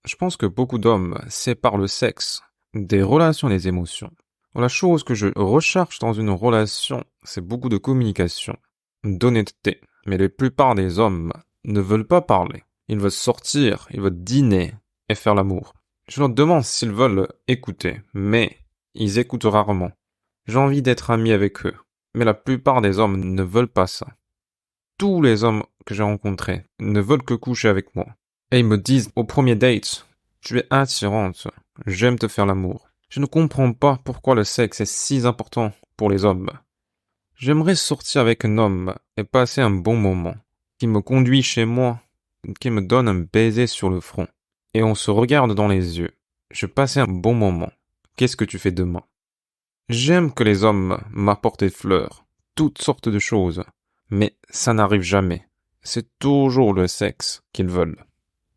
Je pense que beaucoup d'hommes séparent le sexe des relations et des émotions. La chose que je recherche dans une relation, c'est beaucoup de communication, d'honnêteté. Mais la plupart des hommes ne veulent pas parler. Ils veulent sortir, ils veulent dîner et faire l'amour. Je leur demande s'ils veulent écouter, mais ils écoutent rarement. J'ai envie d'être ami avec eux, mais la plupart des hommes ne veulent pas ça. Tous les hommes que j'ai rencontrés ne veulent que coucher avec moi. Et ils me disent au premier date, tu es attirante, j'aime te faire l'amour. Je ne comprends pas pourquoi le sexe est si important pour les hommes. J'aimerais sortir avec un homme et passer un bon moment, qui me conduit chez moi, qui me donne un baiser sur le front, et on se regarde dans les yeux. Je passais un bon moment. Qu'est-ce que tu fais demain? J'aime que les hommes m'apportent des fleurs, toutes sortes de choses, mais ça n'arrive jamais. C'est toujours le sexe qu'ils veulent.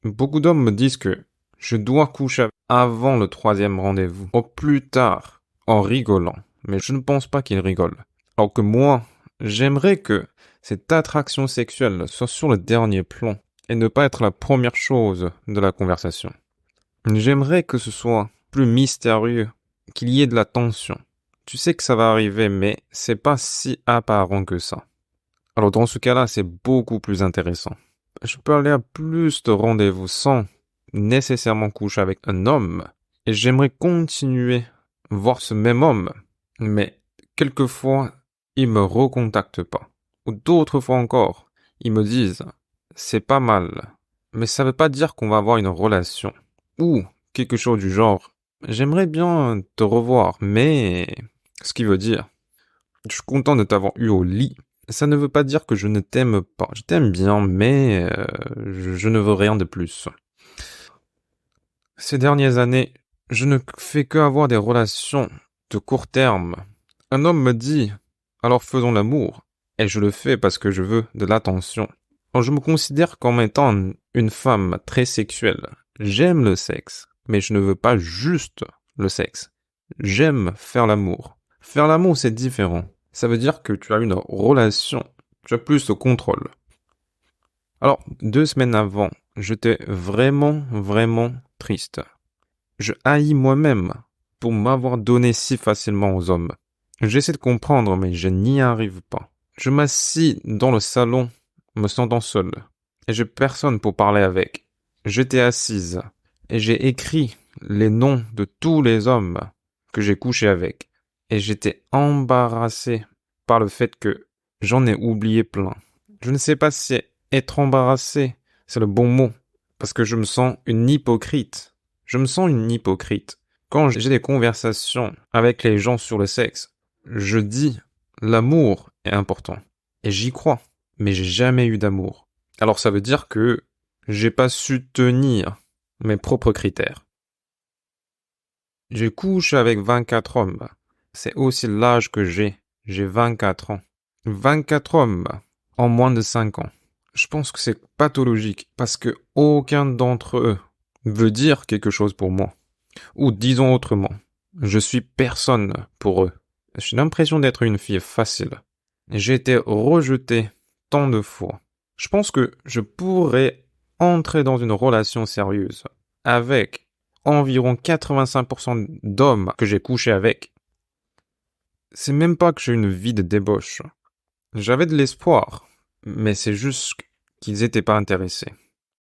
Beaucoup d'hommes me disent que je dois coucher avant le 3e rendez-vous, au plus tard, en rigolant. Mais je ne pense pas qu'ils rigolent. Alors que moi, j'aimerais que cette attraction sexuelle soit sur le dernier plan et ne pas être la première chose de la conversation. J'aimerais que ce soit plus mystérieux, qu'il y ait de la tension. Tu sais que ça va arriver, mais c'est pas si apparent que ça. Alors dans ce cas-là, c'est beaucoup plus intéressant. Je peux aller à plus de rendez-vous sans nécessairement coucher avec un homme, et j'aimerais continuer voir ce même homme, mais quelquefois, il me recontacte pas. Ou d'autres fois encore, ils me disent, c'est pas mal, mais ça veut pas dire qu'on va avoir une relation. Ou quelque chose du genre, j'aimerais bien te revoir, mais... Ce qui veut dire, je suis content de t'avoir eu au lit. Ça ne veut pas dire que je ne t'aime pas. Je t'aime bien, mais je ne veux rien de plus. Ces dernières années, je ne fais que avoir des relations de court terme. Un homme me dit, alors faisons l'amour. Et je le fais parce que je veux de l'attention. Alors, je me considère comme étant une femme très sexuelle. J'aime le sexe, mais je ne veux pas juste le sexe. J'aime faire l'amour. Faire l'amour, c'est différent. Ça veut dire que tu as une relation. Tu as plus de contrôle. Alors, 2 semaines avant, j'étais vraiment triste. Je haïs moi-même pour m'avoir donné si facilement aux hommes. J'essaie de comprendre, mais je n'y arrive pas. Je m'assis dans le salon, me sentant seul, et j'ai personne pour parler avec. J'étais assise, et j'ai écrit les noms de tous les hommes que j'ai couché avec. Et j'étais embarrassé par le fait que j'en ai oublié plein. Je ne sais pas si être embarrassé, c'est le bon mot, parce que je me sens une hypocrite. Je me sens une hypocrite. Quand j'ai des conversations avec les gens sur le sexe, je dis l'amour est important. Et j'y crois, mais j'ai jamais eu d'amour. Alors ça veut dire que j'ai pas su tenir mes propres critères. Je couche avec 24 hommes. C'est aussi l'âge que j'ai. J'ai 24 ans. 24 hommes en moins de 5 ans. Je pense que c'est pathologique parce que aucun d'entre eux veut dire quelque chose pour moi. Ou disons autrement, je suis personne pour eux. J'ai l'impression d'être une fille facile. J'ai été rejeté tant de fois. Je pense que je pourrais entrer dans une relation sérieuse avec environ 85% d'hommes que j'ai couché avec. C'est même pas que j'ai une vie de débauche. J'avais de l'espoir, mais c'est juste qu'ils étaient pas intéressés.